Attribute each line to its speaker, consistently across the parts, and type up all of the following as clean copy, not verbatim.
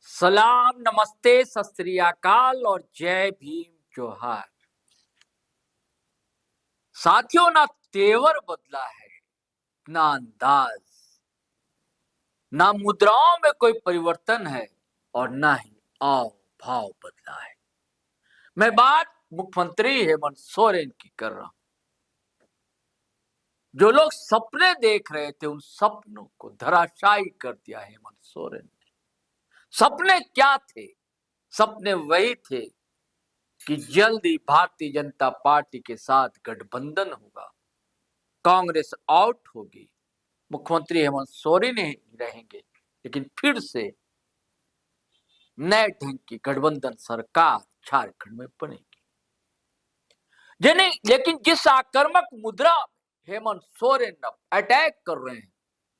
Speaker 1: सलाम, नमस्ते, सत श्री अकाल और जय भीम जोहार। साथियों, ना तेवर बदला है, ना अंदाज, ना मुद्राओं में कोई परिवर्तन है और ना ही आव भाव बदला है। मैं बात मुख्यमंत्री हेमंत सोरेन की कर रहा हूं। जो लोग सपने देख रहे थे, उन सपनों को धराशायी कर दिया हेमंत सोरेन ने। सपने क्या थे? सपने वही थे कि जल्दी भारतीय जनता पार्टी के साथ गठबंधन होगा, कांग्रेस आउट होगी, मुख्यमंत्री हेमंत सोरेन ही रहेंगे, लेकिन फिर से नए ढंग की गठबंधन सरकार झारखंड में बनेगी। लेकिन जिस आक्रामक मुद्रा हेमंत सोरेन अब अटैक कर रहे हैं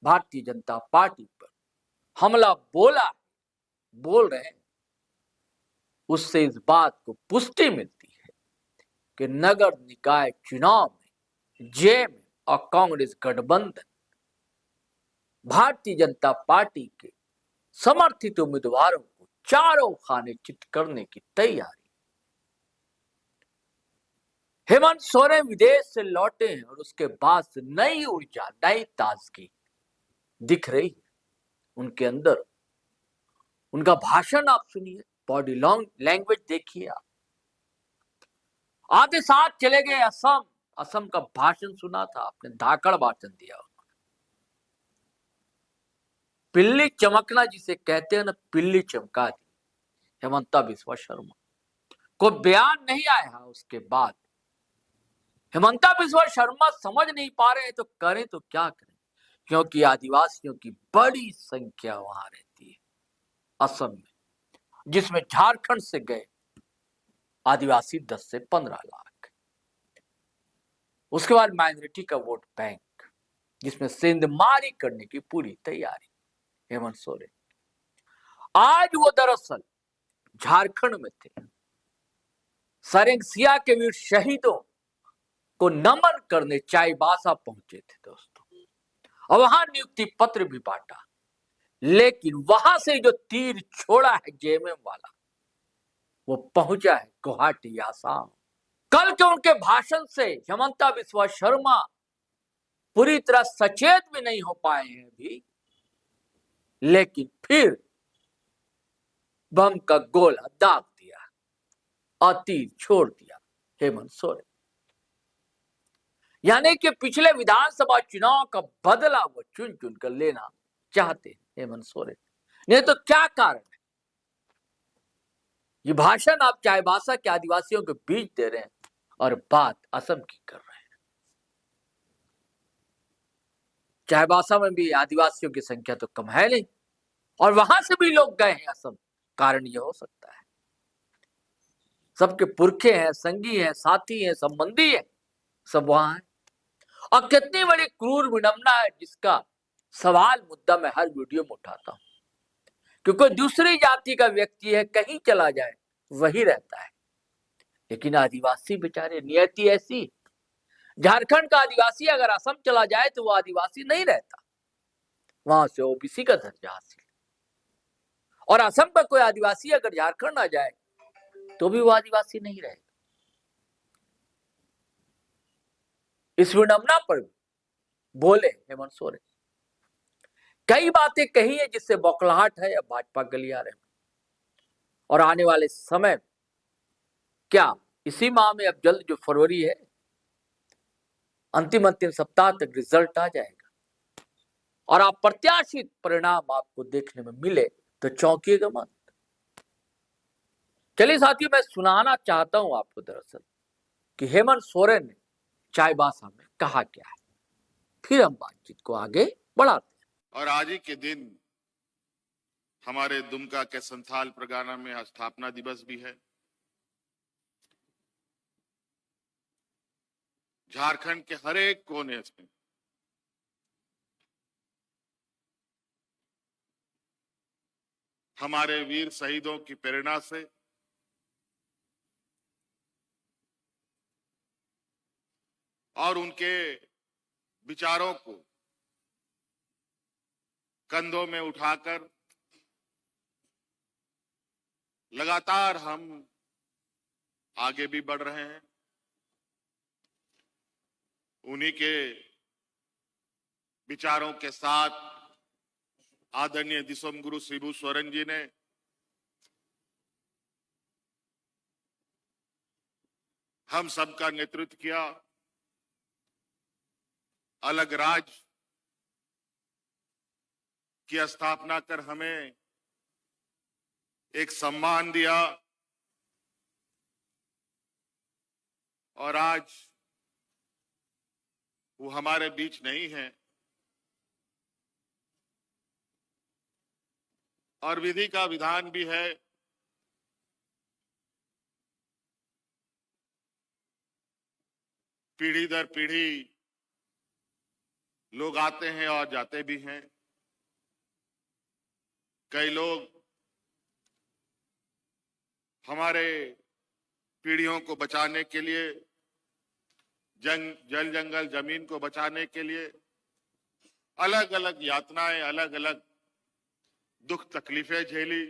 Speaker 1: भारतीय जनता पार्टी पर, हमला बोल रहे हैं, उससे इस बात को पुष्टि मिलती है कि नगर निकाय चुनाव में जेएमएम और कांग्रेस गठबंधन भारतीय जनता पार्टी के समर्थित उम्मीदवारों को चारों खाने चित करने की तैयारी। हेमंत सोरेन विदेश से लौटे हैं और उसके बाद से नई ऊर्जा, नई ताजगी दिख रही है उनके अंदर। उनका भाषण आप सुनिए, बॉडी लैंग्वेज देखिए आप। आधे साथ चले गए असम का भाषण सुना था आपने, धाकड़ भाषण दिया। पिल्ली चमकना जिसे कहते हैं ना, पिल्ली चमका दी हेमंता बिस्वा शर्मा को। बयान नहीं आया उसके बाद हेमंता बिस्वा शर्मा समझ नहीं पा रहे हैं तो करें तो क्या करें, क्योंकि आदिवासियों की बड़ी संख्या वहां रहती है असम में, जिसमें झारखंड से गए आदिवासी 10 से 15 लाख। उसके बाद माइनॉरिटी का वोट बैंक, जिसमें सेंधमारी करने की पूरी तैयारी हेमंत सोरेन। आज वो दरअसल झारखंड में थे, सरेंगसिया के वीर शहीदों को नमन करने चाईबासा पहुंचे थे दोस्तों, और वहां नियुक्ति पत्र भी बांटा। लेकिन वहां से जो तीर छोड़ा है जेएमएम वाला, वो पहुंचा है गुवाहाटी, आसाम। कल के उनके भाषण से हेमंता बिस्वा शर्मा पूरी तरह सचेत भी नहीं हो पाए हैं अभी, लेकिन फिर बम का गोला दाग दिया और तीर छोड़ दिया हेमंत सोरेन। यानी कि पिछले विधानसभा चुनाव का बदला वो चुन चुन कर लेना चाहते हैं हेमंत सोरेन। नहीं तो क्या कारण है? ये भाषण आप चाईबासा के आदिवासियों के बीच दे रहे हैं और बात असम की कर रहे हैं। चाईबासा में भी आदिवासियों की संख्या तो कम है नहीं, और वहां से भी लोग गए हैं असम। कारण यह हो सकता है सबके पुरखे हैं, संगी हैं, साथी हैं, संबंधी हैं, सब वहां हैं। और कितनी बड़ी क्रूर विडंबना है जिसका सवाल मुद्दा मैं हर वीडियो में उठाता हूं। क्योंकि दूसरी जाति का व्यक्ति है, कहीं चला जाए वही रहता है, लेकिन आदिवासी बेचारे, नियति ऐसी। झारखंड का आदिवासी अगर असम चला जाए तो वो आदिवासी नहीं रहता, वहां से ओबीसी का दर्जा हासिल। और असम का कोई आदिवासी अगर झारखंड आ जाए तो भी वो आदिवासी नहीं रहेगा। इस विडंबना पर बोले हेमंत सोरेन। कई बातें कही है जिससे बौखलाहट है या भाजपा गलियारे में। और आने वाले समय, क्या इसी माह में, अब जल्द जो फरवरी है, अंतिम सप्ताह तक रिजल्ट आ जाएगा और अप्रत्याशित परिणाम आपको देखने में मिले तो चौंकिएगा मत। चलिए साथियों, मैं सुनाना चाहता हूं आपको दरअसल कि हेमंत सोरेन ने चाईबासा में कहा क्या है, फिर हम बातचीत को आगे बढ़ाते हैं।
Speaker 2: और आज ही के दिन हमारे दुमका के संथाल परगना में स्थापना दिवस भी है। झारखंड के हर एक कोने में हमारे वीर शहीदों की प्रेरणा से और उनके विचारों को कंधों में उठाकर लगातार हम आगे भी बढ़ रहे हैं। उन्हीं के विचारों के साथ आदरणीय दिसोम गुरु शिबू सोरेन जी ने हम सबका नेतृत्व किया। अलग राज्य की स्थापना कर हमें एक सम्मान दिया और आज वो हमारे बीच नहीं है और विधि का विधान भी है। पीढ़ी दर पीढ़ी लोग आते हैं और जाते भी हैं। कई लोग हमारे पीढ़ियों को बचाने के लिए, जल जंगल जमीन को बचाने के लिए अलग अलग यातनाएं, अलग अलग दुख तकलीफें झेली।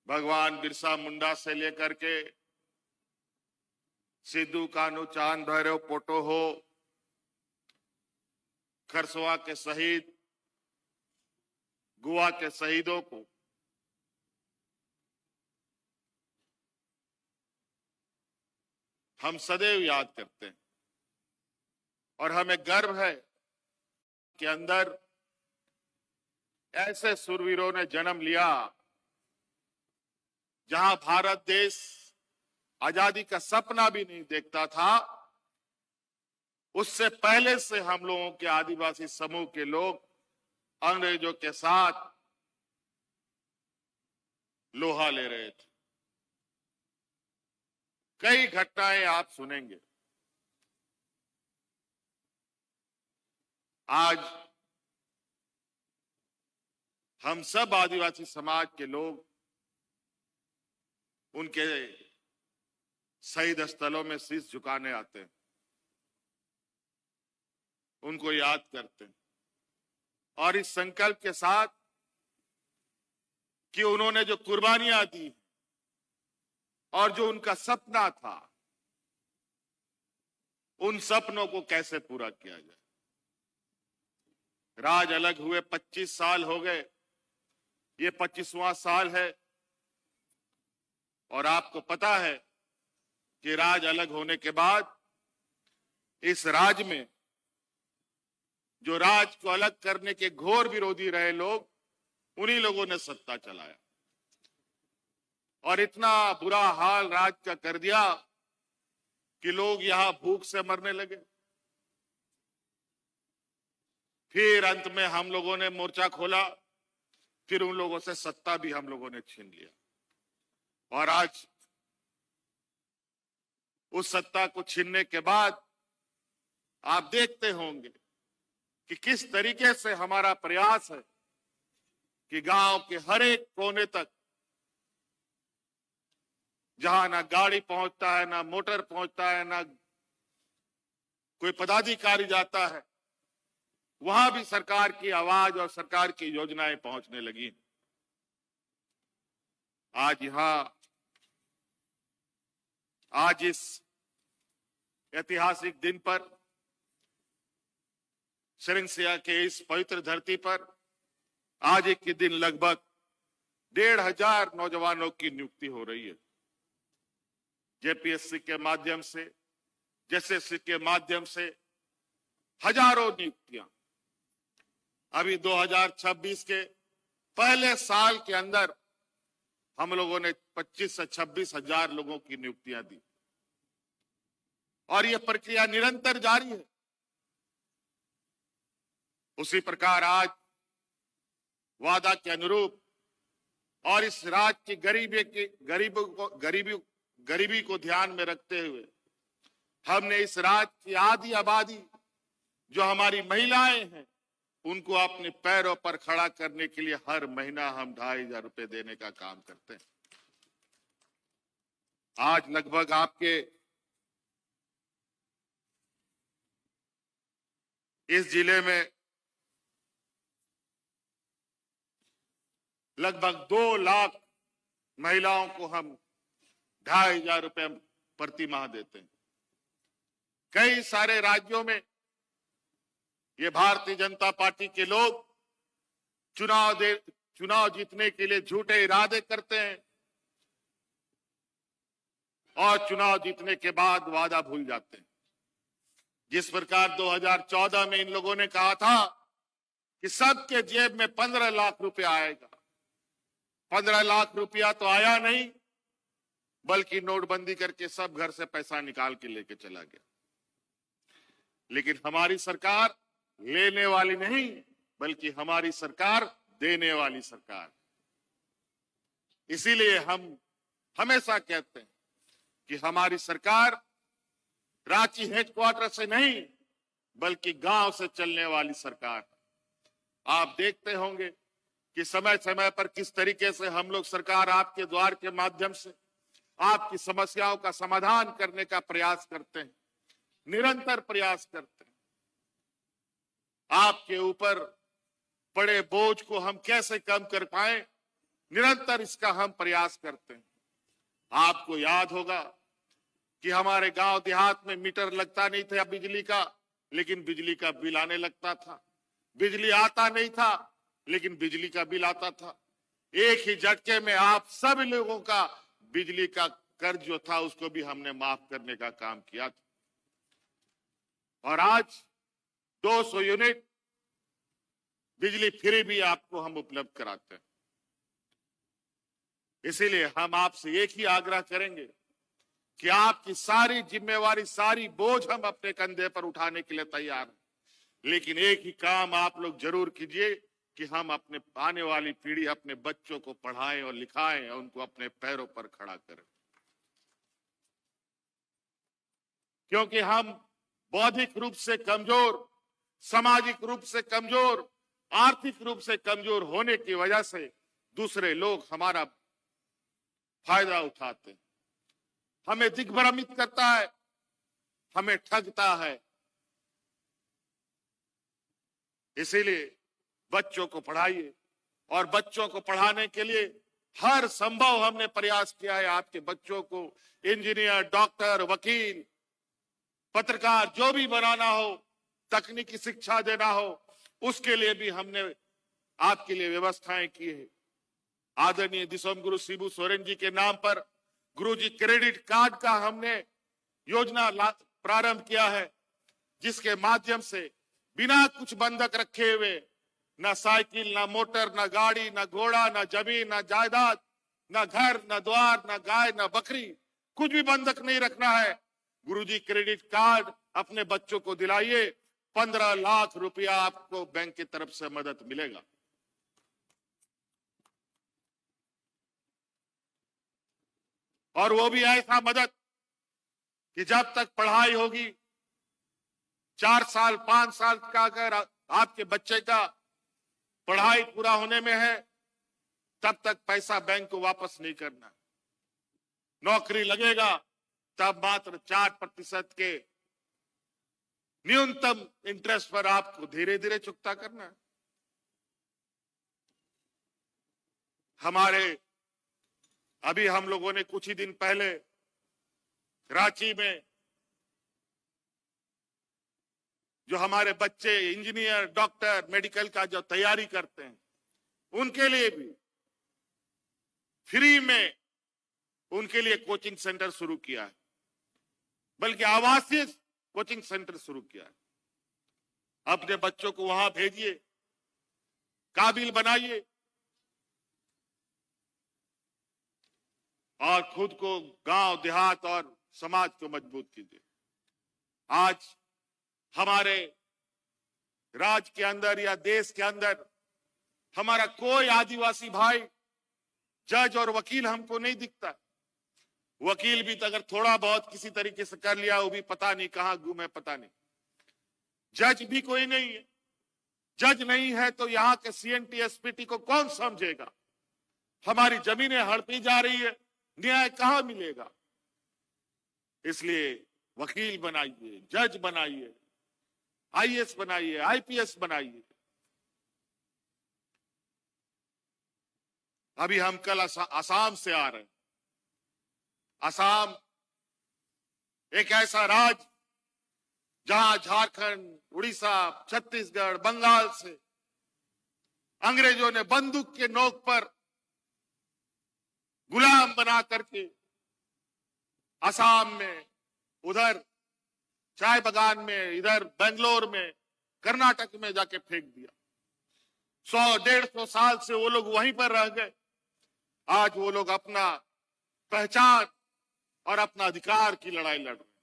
Speaker 2: भगवान बिरसा मुंडा से लेकर के सिद्धू कान्हू चांद भैरव पोटो हो, खरसवा के शहीद, गोवा के शहीदों को हम सदैव याद करते हैं और हमें गर्व है कि अंदर ऐसे सूरवीरों ने जन्म लिया जहां भारत देश आजादी का सपना भी नहीं देखता था। उससे पहले से हम लोगों के आदिवासी समूह के लोग अंग्रेजों के साथ लोहा ले रहे थे। कई घटनाएं आप सुनेंगे। आज हम सब आदिवासी समाज के लोग उनके शहीद स्थलों में शीश झुकाने आते हैं, उनको याद करते हैं और इस संकल्प के साथ कि उन्होंने जो कुर्बानियां दी और जो उनका सपना था, उन सपनों को कैसे पूरा किया जाए। राज अलग हुए 25 साल हो गए, ये 25वां साल है और आपको पता है कि राज अलग होने के बाद इस राज्य में जो राज को अलग करने के घोर विरोधी रहे लोग, उन्हीं लोगों ने सत्ता चलाया और इतना बुरा हाल राज का कर दिया कि लोग यहां भूख से मरने लगे। फिर अंत में हम लोगों ने मोर्चा खोला, फिर उन लोगों से सत्ता भी हम लोगों ने छीन लिया और आज उस सत्ता को छीनने के बाद आप देखते होंगे कि किस तरीके से हमारा प्रयास है कि गांव के हर एक कोने तक, जहां ना गाड़ी पहुंचता है, ना मोटर पहुंचता है, ना कोई पदाधिकारी जाता है, वहां भी सरकार की आवाज और सरकार की योजनाएं पहुंचने लगी। आज इस ऐतिहासिक दिन पर, सिरिंसिया के इस पवित्र धरती पर आज एक के दिन लगभग 1,500 नौजवानों की नियुक्ति हो रही है। जेपीएससी के माध्यम से, जेएसएससी के माध्यम से हजारों नियुक्तियां। अभी 2026 के पहले साल के अंदर हम लोगों ने 25 से 26 हजार लोगों की नियुक्तियां दी और यह प्रक्रिया निरंतर जारी है। उसी प्रकार आज वादा के अनुरूप और इस राज्य की गरीबी को ध्यान में रखते हुए हमने इस राज्य की आधी आबादी जो हमारी महिलाएं हैं, उनको अपने पैरों पर खड़ा करने के लिए हर महीना हम 2,500 रुपए देने का काम करते हैं। आज लगभग आपके इस जिले में लगभग 2 लाख महिलाओं को हम 2,500 रुपए प्रति माह देते हैं। कई सारे राज्यों में ये भारतीय जनता पार्टी के लोग चुनाव जीतने के लिए झूठे इरादे करते हैं और चुनाव जीतने के बाद वादा भूल जाते हैं। जिस प्रकार 2014 में इन लोगों ने कहा था कि सबके जेब में 15 लाख रुपया आएगा, 15 लाख रुपया तो आया नहीं, बल्कि नोटबंदी करके सब घर से पैसा निकाल के लेके चला गया। लेकिन हमारी सरकार लेने वाली नहीं, बल्कि हमारी सरकार देने वाली सरकार। इसीलिए हम हमेशा कहते हैं कि हमारी सरकार रांची हेडक्वार्टर से नहीं, बल्कि गांव से चलने वाली सरकार। आप देखते होंगे कि समय समय पर किस तरीके से हम लोग सरकार आपके द्वार के माध्यम से आपकी समस्याओं का समाधान करने का प्रयास करते हैं, निरंतर प्रयास करते हैं। आपके ऊपर पड़े बोझ को हम कैसे कम कर पाए, निरंतर इसका हम प्रयास करते हैं। आपको याद होगा कि हमारे गांव देहात में मीटर लगता नहीं था बिजली का, लेकिन बिजली का बिल आने लगता था। बिजली आता नहीं था, लेकिन बिजली का बिल आता था। एक ही झटके में आप सब लोगों का बिजली का कर्ज जो था उसको भी हमने माफ करने का काम किया था। और आज 200 यूनिट बिजली फ्री भी आपको हम उपलब्ध कराते हैं। इसीलिए हम आपसे एक ही आग्रह करेंगे कि आपकी सारी जिम्मेवारी, सारी बोझ हम अपने कंधे पर उठाने के लिए तैयार हैं। लेकिन एक ही काम आप लोग जरूर कीजिए कि हम अपने आने वाली पीढ़ी, अपने बच्चों को पढ़ाएं और लिखाएं और उनको अपने पैरों पर खड़ा करें। क्योंकि हम बौद्धिक रूप से कमजोर, सामाजिक रूप से कमजोर, आर्थिक रूप से कमजोर होने की वजह से दूसरे लोग हमारा फायदा उठाते हैं, हमें दिग्भ्रमित करता है, हमें ठगता है। इसीलिए बच्चों को पढ़ाइए, और बच्चों को पढ़ाने के लिए हर संभव हमने प्रयास किया है। आपके बच्चों को इंजीनियर, डॉक्टर, वकील, पत्रकार जो भी बनाना हो, तकनीकी शिक्षा देना हो, उसके लिए भी हमने आपके लिए व्यवस्थाएं की है। आदरणीय दिसोम गुरु शिबू सोरेन जी के नाम पर गुरुजी क्रेडिट कार्ड का हमने योजना प्रारंभ किया है, जिसके माध्यम से बिना कुछ बंधक रखे हुए, ना साइकिल, ना मोटर, ना गाड़ी, ना घोड़ा, ना जमीन, ना जायदाद, ना घर, ना द्वार, ना गाय, ना बकरी, कुछ भी बंधक नहीं रखना है। गुरुजी क्रेडिट कार्ड अपने बच्चों को दिलाइए, 15 लाख रुपया आपको बैंक की तरफ से मदद मिलेगा। और वो भी ऐसा मदद कि जब तक पढ़ाई होगी, 4 साल 5 साल का अगर आपके बच्चे का पढ़ाई पूरा होने में है, तब तक पैसा बैंक को वापस नहीं करना। नौकरी लगेगा तब मात्र 4% के न्यूनतम इंटरेस्ट पर आपको धीरे धीरे चुकता करना है। अभी हम लोगों ने कुछ ही दिन पहले रांची में जो हमारे बच्चे इंजीनियर, डॉक्टर, मेडिकल का जो तैयारी करते हैं, उनके लिए भी फ्री में उनके लिए कोचिंग सेंटर शुरू किया है, बल्कि आवासीय कोचिंग सेंटर शुरू किया है। अपने बच्चों को वहां भेजिए, काबिल बनाइए और खुद को गांव, देहात और समाज को मजबूत कीजिए। आज हमारे राज्य के अंदर या देश के अंदर हमारा कोई आदिवासी भाई जज और वकील हमको नहीं दिखता। वकील भी तो अगर थोड़ा बहुत किसी तरीके से कर लिया, वो भी पता नहीं कहां घूमे, पता नहीं। जज भी कोई नहीं है। जज नहीं है तो यहाँ के सीएनटी, एसपीटी को कौन समझेगा? हमारी जमीनें हड़पी जा रही है, न्याय कहां मिलेगा? इसलिए वकील बनाइए, जज बनाइए, आईएएस बनाइए, आईपीएस बनाइए। अभी हम कल असम से आ रहे हैं। असम एक ऐसा राज्य जहां झारखंड, उड़ीसा, छत्तीसगढ़, बंगाल से अंग्रेजों ने बंदूक के नोक पर गुलाम बना करके असम में, उधर चाय बगान में, इधर बेंगलोर में, कर्नाटक में जाके फेंक दिया। 100-150 साल से वो लोग वहीं पर रह गए। आज वो लोग अपना पहचान और अपना अधिकार की लड़ाई लड़ रहे हैं।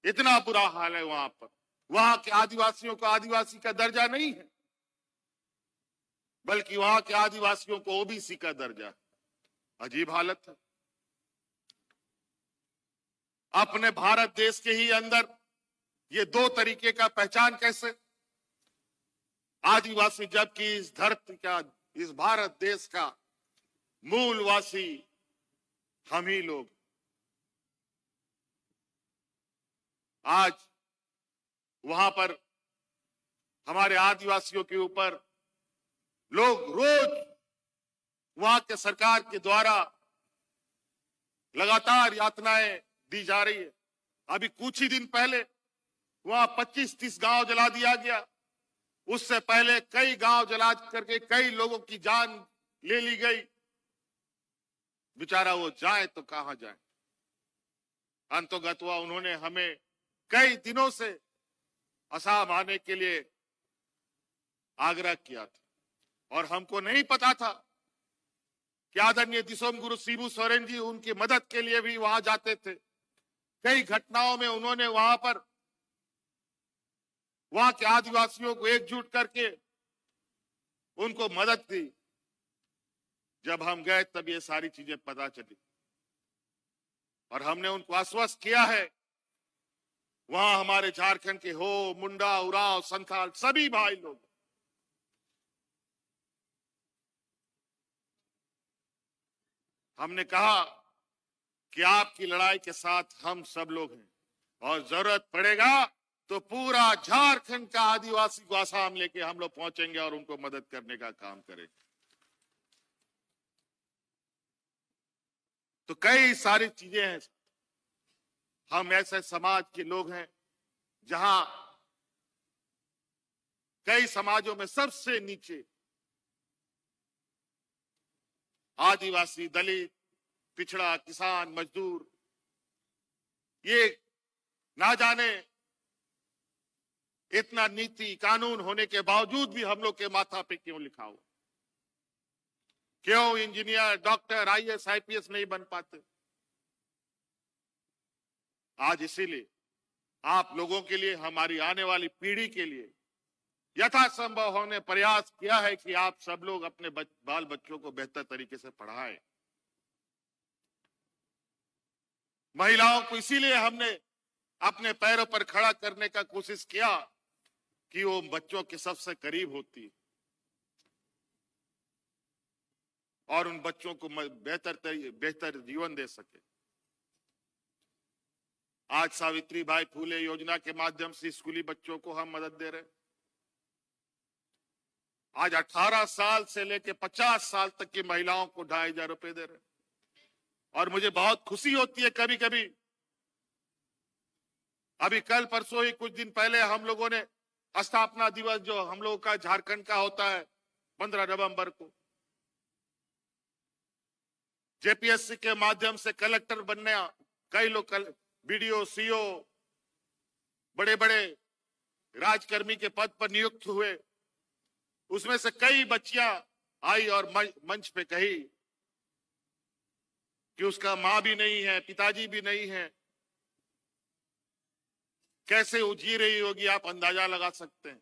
Speaker 2: इतना बुरा हाल है वहां पर। वहां के आदिवासियों को आदिवासी का दर्जा नहीं है, बल्कि वहां के आदिवासियों को ओबीसी का दर्जा है। अजीब हालत है। अपने भारत देश के ही अंदर ये दो तरीके का पहचान कैसे? आदिवासी, जबकि इस धरती का, इस भारत देश का मूलवासी हम ही लोग। आज वहां पर हमारे आदिवासियों के ऊपर लोग रोज वहां के सरकार के द्वारा लगातार यातनाएं दी जा रही है। अभी कुछ ही दिन पहले वहां 25-30 गांव जला दिया गया। उससे पहले कई गांव जला करके कई लोगों की जान ले ली गई। बेचारा वो जाए तो कहां जाए। अंतोगत्वा उन्होंने हमें कई दिनों से असम आने के लिए आग्रह किया था और हमको नहीं पता था कि आदरणीय दिसोम गुरु शिबू सोरेन जी उनकी मदद के लिए भी वहां जाते थे। कई घटनाओं में उन्होंने वहां पर वहां के आदिवासियों को एकजुट करके उनको मदद दी। जब हम गए तब ये सारी चीजें पता चली और हमने उनको आश्वस्त किया है, वहां हमारे झारखंड के हो, मुंडा, उरांव, संथाल सभी भाई लोग। हमने कहा कि आपकी लड़ाई के साथ हम सब लोग हैं और जरूरत पड़ेगा तो पूरा झारखंड का आदिवासी को आसाम लेके हम लोग पहुंचेंगे और उनको मदद करने का काम करेंगे। तो कई सारी चीजें हैं। हम ऐसे समाज के लोग हैं जहां कई समाजों में सबसे नीचे आदिवासी, दलित, पिछड़ा, किसान, मजदूर, ये ना जाने इतना नीति कानून होने के बावजूद भी हम लोग के माथा पे क्यों लिखा हुआ? क्यों इंजीनियर, डॉक्टर, आईएएस, आईपीएस नहीं बन पाते? आज इसीलिए आप लोगों के लिए, हमारी आने वाली पीढ़ी के लिए यथासंभव हमने प्रयास किया है कि आप सब लोग अपने बाल बच्चों को बेहतर तरीके से पढ़ाएं। महिलाओं को इसीलिए हमने अपने पैरों पर खड़ा करने का कोशिश किया कि वो बच्चों के सबसे करीब होती है और उन बच्चों को बेहतर जीवन दे सके। आज सावित्री बाई फूले योजना के माध्यम से स्कूली बच्चों को हम मदद दे रहे हैं। आज 18 साल से लेकर 50 साल तक की महिलाओं को 2500 रुपए दे रहे हैं। और मुझे बहुत खुशी होती है कभी कभी, अभी कल परसों ही कुछ दिन पहले हम लोगों ने स्थापना दिवस जो हम लोगों का झारखंड का होता है 15 नवंबर को, जेपीएससी के माध्यम से कलेक्टर बनने कई लोग बीडीओ, सीओ, बड़े बड़े राजकर्मी के पद पर नियुक्त हुए। उसमें से कई बच्चियां आई और मंच पे कही कि उसका मां भी नहीं है, पिताजी भी नहीं है, कैसे वो जी रही होगी आप अंदाजा लगा सकते हैं।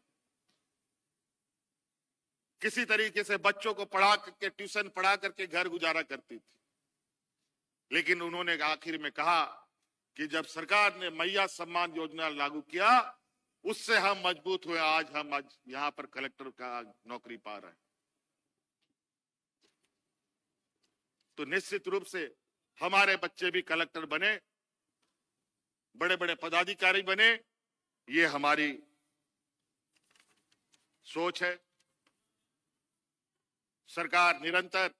Speaker 2: किसी तरीके से बच्चों को पढ़ा करके, ट्यूशन पढ़ा करके घर गुजारा करती थी। लेकिन उन्होंने आखिर में कहा कि जब सरकार ने मैया सम्मान योजना लागू किया, उससे हम मजबूत हुए। आज हम यहां पर कलेक्टर का नौकरी पा रहे हैं। तो निश्चित रूप से हमारे बच्चे भी कलेक्टर बने, बड़े बड़े पदाधिकारी बने, ये हमारी सोच है। सरकार निरंतर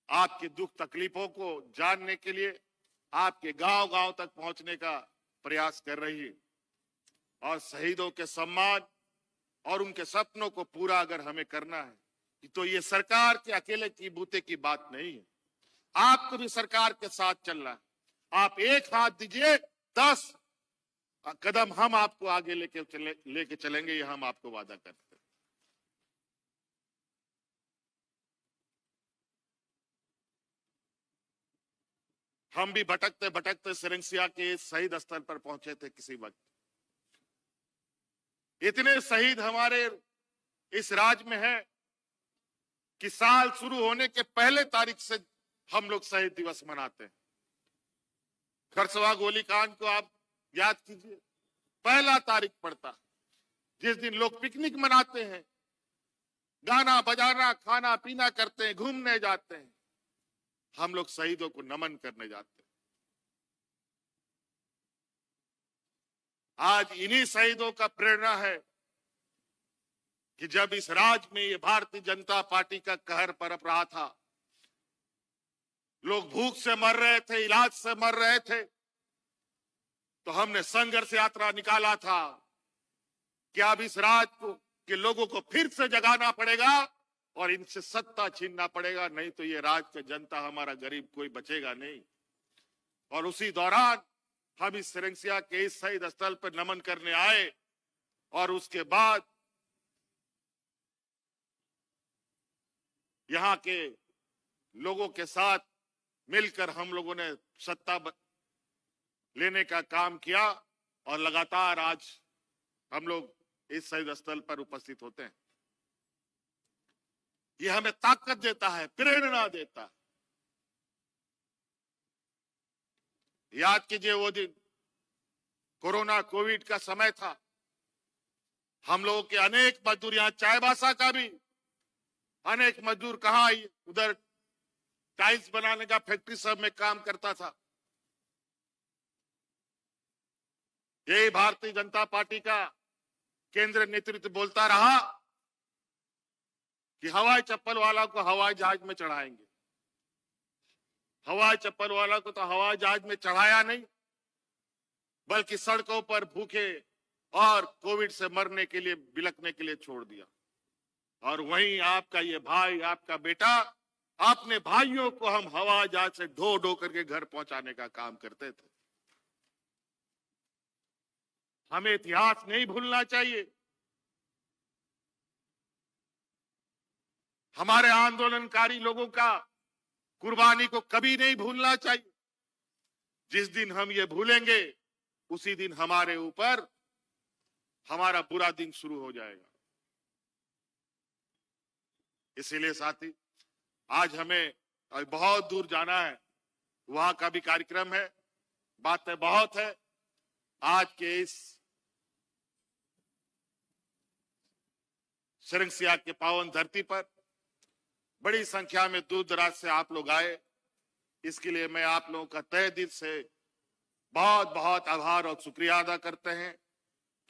Speaker 2: आपके दुख तकलीफों को जानने के लिए आपके गांव गांव तक पहुंचने का प्रयास कर रही है। और शहीदों के सम्मान और उनके सपनों को पूरा अगर हमें करना है तो ये सरकार के अकेले की बूते की बात नहीं है, आपको भी सरकार के साथ चलना है। आप एक हाथ दीजिए, 10 कदम हम आपको आगे लेके चलेंगे, ये हम आपको वादा करते हैं। हम भी भटकते भटकते सिरंसिया के शहीद स्थल पर पहुंचे थे किसी वक्त। इतने शहीद हमारे इस राज्य में है कि साल शुरू होने के पहले तारीख से हम लोग शहीद दिवस मनाते हैं। खरसवा गोलीकांड को आप याद कीजिए, पहला तारीख पड़ता, जिस दिन लोग पिकनिक मनाते हैं, गाना बजाना खाना पीना करते हैं, घूमने जाते हैं, हम लोग शहीदों को नमन करने जाते हैं। आज इन्हीं शहीदों का प्रेरणा है कि जब इस राज्य में ये भारतीय जनता पार्टी का कहर पनप रहा था, लोग भूख से मर रहे थे, इलाज से मर रहे थे, तो हमने संघर्ष यात्रा निकाला था कि अब इस राज्य को के लोगों को फिर से जगाना पड़ेगा और इनसे सत्ता छीनना पड़ेगा, नहीं तो ये राज्य का जनता, हमारा गरीब कोई बचेगा नहीं। और उसी दौरान हम इस सिरंसिया के इस शहीद स्थल पर नमन करने आए और उसके बाद यहाँ के लोगों के साथ मिलकर हम लोगों ने सत्ता लेने का काम किया और लगातार आज हम लोग इस शहीद स्थल पर उपस्थित होते हैं। ये हमें ताकत देता है, प्रेरणा देता है। याद कीजिए वो दिन कोरोना कोविड का समय था, हम लोगों के अनेक मजदूर, यहाँ चाईबासा का भी अनेक मजदूर कहाँ, उधर टाइल्स बनाने का फैक्ट्री सब में काम करता था। यही भारतीय जनता पार्टी का केंद्रीय नेतृत्व बोलता रहा कि हवाई चप्पल वाला को हवाई जहाज में चढ़ाएंगे। हवाई चप्पल वाला को तो हवाई जहाज में चढ़ाया नहीं, बल्कि सड़कों पर भूखे और कोविड से मरने के लिए, बिलखने के लिए छोड़ दिया। और वहीं आपका ये भाई, आपका बेटा, अपने भाइयों को हम हवाई जहाज से ढो ढो करके घर पहुंचाने का काम करते थे। हमें इतिहास नहीं भूलना चाहिए। हमारे आंदोलनकारी लोगों का कुर्बानी को कभी नहीं भूलना चाहिए। जिस दिन हम ये भूलेंगे, उसी दिन हमारे ऊपर हमारा बुरा दिन शुरू हो जाएगा। इसीलिए साथी, आज हमें बहुत दूर जाना है, वहां का भी कार्यक्रम है, बातें बहुत है। आज के इस सिरंसिया के पावन धरती पर बड़ी संख्या में दूर दराज से आप लोग आए, इसके लिए मैं आप लोगों का तहे दिल से बहुत बहुत आभार और शुक्रिया अदा करते हैं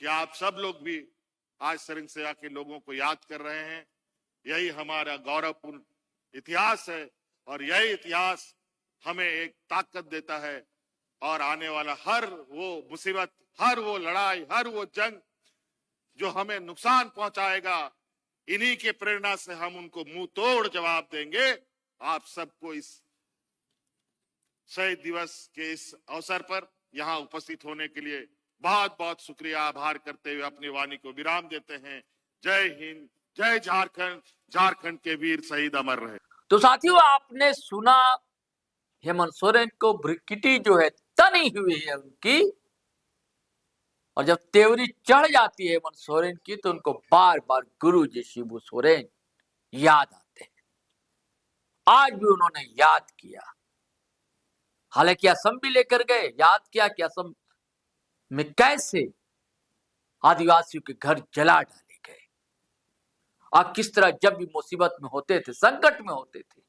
Speaker 2: कि आप सब लोग भी आज सिरंसिया के लोगों को याद कर रहे हैं। यही हमारा गौरवपूर्ण इतिहास है और यही इतिहास हमें एक ताकत देता है। और आने वाला हर वो मुसीबत, हर वो लड़ाई, हर वो जंग जो हमें नुकसान पहुंचाएगा, इन्हीं के प्रेरणा से हम उनको मुंह तोड़ जवाब देंगे। आप सबको इस शहीद दिवस के इस अवसर पर यहाँ उपस्थित होने के लिए बहुत बहुत शुक्रिया, आभार करते हुए अपनी वाणी को विराम देते हैं। जय हिंद, जय झारखंड, झारखंड के वीर शहीद अमर रहे।
Speaker 1: तो साथियों, आपने सुना हेमंत सोरेन को ब्रिकिटी जो है तनी हुई है उनकी, और जब तेवरी चढ़ जाती है हेमंत सोरेन की, तो उनको बार बार गुरुजी शिबू सोरेन याद आते हैं। आज भी उन्होंने याद किया, हालांकि असम भी लेकर गए, याद किया कि असम में कैसे आदिवासियों के घर जला डाले गए और किस तरह जब भी मुसीबत में होते थे, संकट में होते थे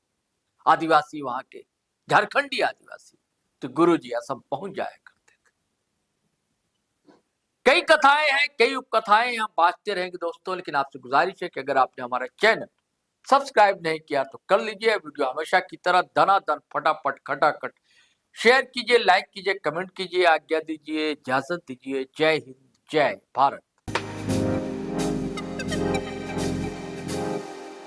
Speaker 1: आदिवासी, वहां के झारखंडी आदिवासी, तो गुरुजी असम पहुंच जाया करते थे। कई कथाएं हैं, कई उपकथाएं हम बांटते रहेंगे दोस्तों, लेकिन आपसे गुजारिश है कि अगर आपने हमारा चैनल सब्सक्राइब नहीं किया तो कर लीजिए। वीडियो हमेशा की तरह धनाधन फटाफट खटाखट शेयर कीजिए, लाइक कीजिए, कमेंट कीजिए, आज्ञा दीजिए, इजाजत दीजिए। जय हिंद, जय भारत।